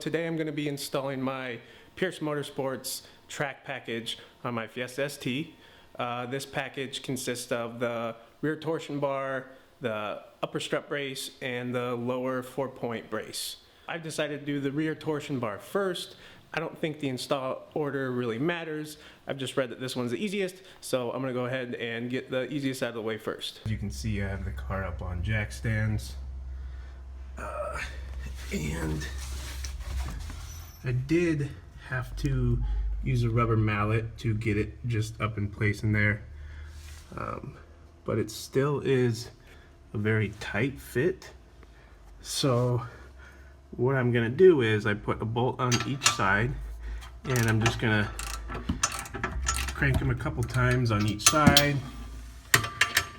Today I'm going to be installing my Pierce Motorsports track package on my Fiesta ST. This package consists of the rear torsion bar, the upper strut brace, and the lower 4-point brace. I've decided to do the rear torsion bar first. I don't think the install order really matters. I've just read that this one's the easiest, so I'm going to go ahead and get the easiest out of the way first. As you can see, I have the car up on jack stands. And I did have to use a rubber mallet to get it just up in place in there, but it still is a very tight fit. So what I'm gonna do is I put a bolt on each side, and I'm just gonna crank them a couple times on each side,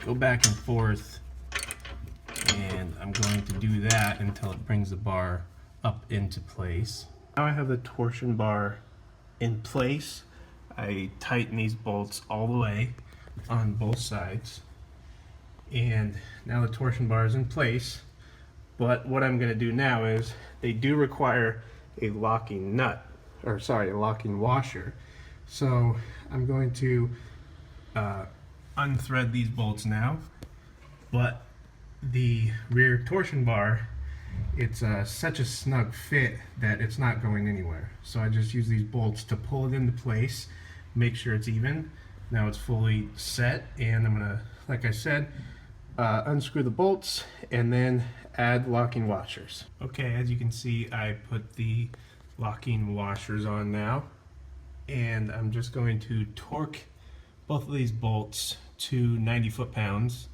go back and forth, and I'm going to do that until it brings the bar up into place. Now I have the torsion bar in place. I tighten these bolts all the way on both sides, and now the torsion bar is in place. But what I'm going to do now is, they do require a locking nut, or sorry, a locking washer. So I'm going to unthread these bolts now. But the rear torsion bar, it's such a snug fit that it's not going anywhere. So I just use these bolts to pull it into place, make sure it's even. Now it's fully set, and I'm gonna, like I said, unscrew the bolts and then add locking washers. Okay, as you can see, I put the locking washers on now, and I'm just going to torque both of these bolts to 90 foot-pounds.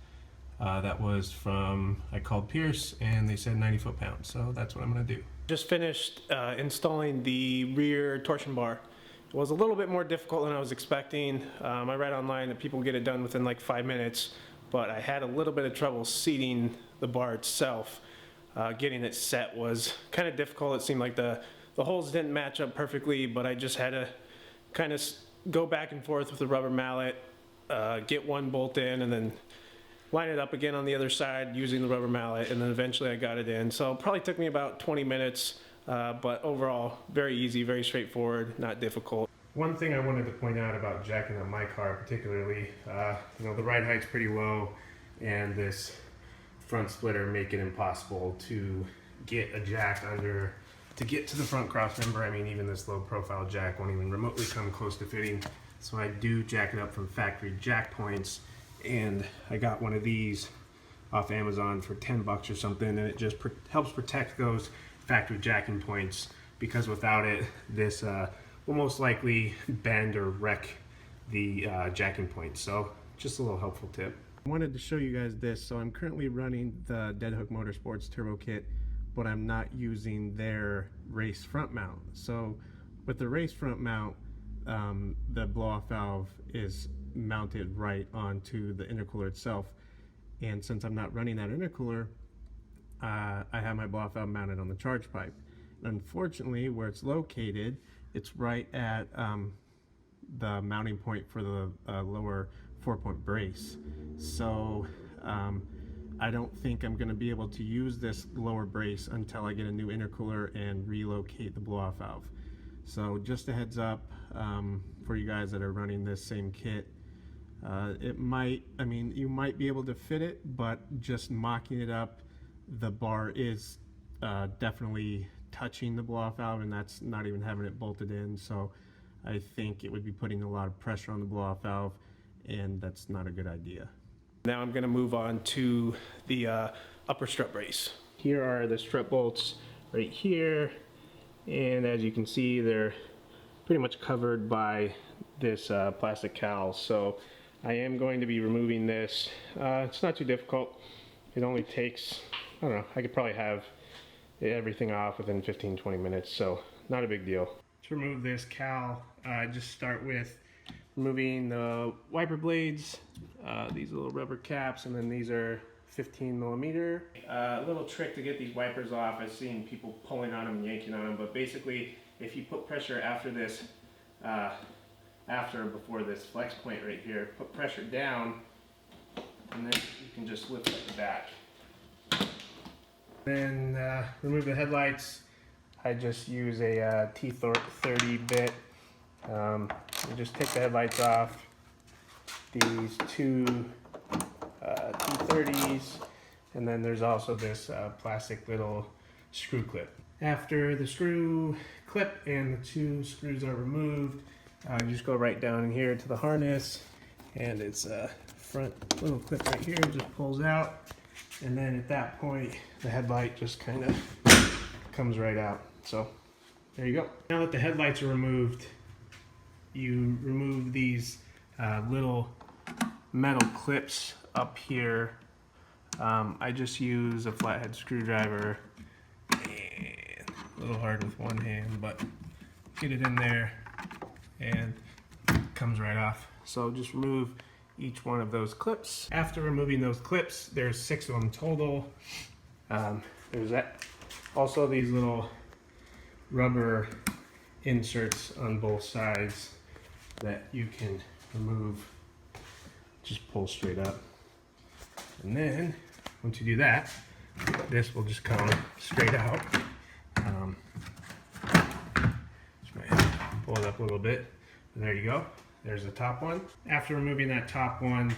That was from, I called Pierce and they said 90 foot-pounds, so that's what I'm going to do. Just finished installing the rear torsion bar. It was a little bit more difficult than I was expecting. I read online that people get it done within like 5 minutes, but I had a little bit of trouble seating the bar itself. Getting it set was kind of difficult. It seemed like the holes didn't match up perfectly, but I just had to kind of go back and forth with the rubber mallet, get one bolt in, and then line it up again on the other side using the rubber mallet, and then eventually I got it in. So it probably took me about 20 minutes, but overall very easy, very straightforward, not difficult. One thing I wanted to point out about jacking up my car particularly, the ride height's pretty low, and this front splitter make it impossible to get a jack under, to get to the front cross member. I mean, even this low profile jack won't even remotely come close to fitting. So I do jack it up from factory jack points, and I got one of these off Amazon for 10 bucks or something, and it just helps protect those factory jacking points, because without it, this will most likely bend or wreck the jacking points. So just a little helpful tip. I wanted to show you guys this. So I'm currently running the Dead Hook Motorsports turbo kit, but I'm not using their race front mount. So with the race front mount, the blow-off valve is mounted right onto the intercooler itself, and since I'm not running that intercooler, I have my blow-off valve mounted on the charge pipe. And unfortunately, where it's located, it's right at the mounting point for the lower 4-point brace. So I don't think I'm going to be able to use this lower brace until I get a new intercooler and relocate the blow-off valve. So just a heads up for you guys that are running this same kit. You might be able to fit it, but just mocking it up, the bar is definitely touching the blow-off valve, and that's not even having it bolted in. So I think it would be putting a lot of pressure on the blow-off valve, and that's not a good idea. Now I'm going to move on to the upper strut brace. Here are the strut bolts right here, and as you can see, they're pretty much covered by this plastic cowl. So I am going to be removing this. It's not too difficult. It only takes, I don't know, I could probably have everything off within 15-20 minutes, so not a big deal. To remove this cowl, just start with removing the wiper blades, these little rubber caps, and then these are 15mm. A little trick to get these wipers off, I've seen people pulling on them and yanking on them, but basically if you put pressure after this, before this flex point right here, put pressure down, and then you can just lift up the back. Then remove the headlights. I just use a T30 bit. You just take the headlights off. These two T30s, and then there's also this plastic little screw clip. After the screw clip and the two screws are removed, you just go right down in here to the harness, and it's a front little clip right here, just pulls out, and then at that point the headlight just kind of comes right out. So there you go. Now that the headlights are removed, you remove these little metal clips up here. I just use a flathead screwdriver, and a little hard with one hand, but get it in there and it comes right off. So just remove each one of those clips. After removing those clips, there's 6 of them total. There's also these little rubber inserts on both sides that you can remove, just pull straight up. And then once you do that, this will just come straight out. Just might pull it up a little bit. And there you go. There's the top one. After removing that top one,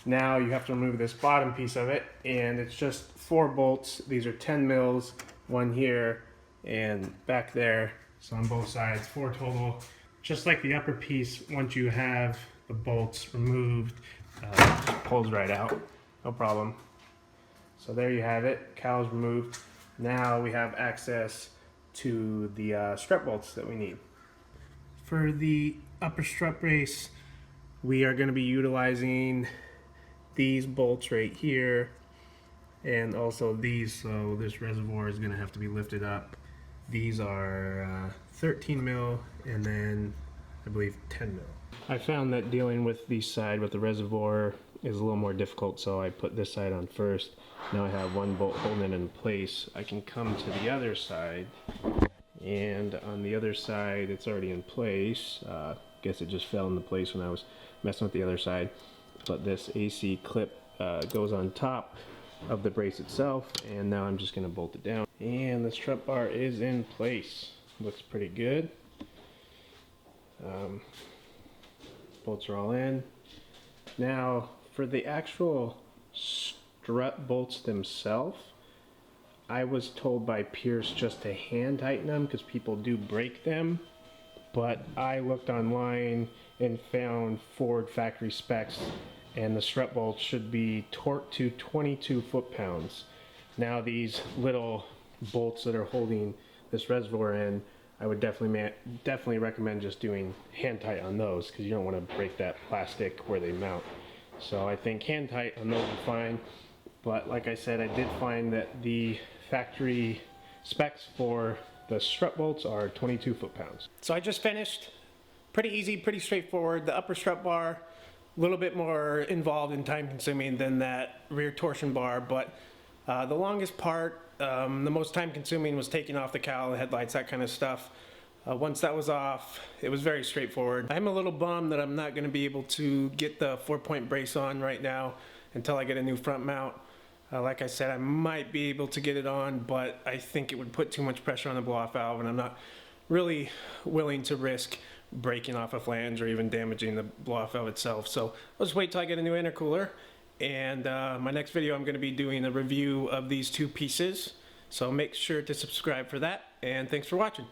now you have to remove this bottom piece of it, and it's just 4 bolts. These are 10 mils, one here and back there. So on both sides, 4 total. Just like the upper piece, once you have the bolts removed, it just pulls right out, no problem. So there you have it, cow's removed. Now we have access to the strut bolts that we need. For the upper strut brace, we are going to be utilizing these bolts right here, and also these, so this reservoir is going to have to be lifted up. These are 13 mil, and then I believe 10 mil. I found that dealing with the side with the reservoir is a little more difficult, so I put this side on first. Now I have one bolt holding it in place. I can come to the other side, and on the other side it's already in place. Guess it just fell into place when I was messing with the other side. But this AC clip goes on top of the brace itself, and now I'm just going to bolt it down. And the strut bar is in place. Looks pretty good. Bolts are all in. Now for the actual strut bolts themselves, I was told by Pierce just to hand tighten them because people do break them, but I looked online and found Ford factory specs, and the strut bolts should be torqued to 22 foot-pounds. Now these little bolts that are holding this reservoir in, I would definitely recommend just doing hand tight on those, because you don't want to break that plastic where they mount. So I think hand tight on those are fine, but like I said, I did find that the factory specs for the strut bolts are 22 foot-pounds. So I just finished. Pretty easy, pretty straightforward. The upper strut bar, a little bit more involved and time consuming than that rear torsion bar, but the longest part, the most time consuming, was taking off the cowl, the headlights, that kind of stuff. Once that was off, it was very straightforward. I'm a little bummed that I'm not going to be able to get the 4-point brace on right now until I get a new front mount. Like I said, I might be able to get it on, but I think it would put too much pressure on the blow-off valve, and I'm not really willing to risk breaking off a flange or even damaging the blow-off valve itself. So I'll just wait till I get a new intercooler, and my next video I'm going to be doing a review of these two pieces. So make sure to subscribe for that, and thanks for watching.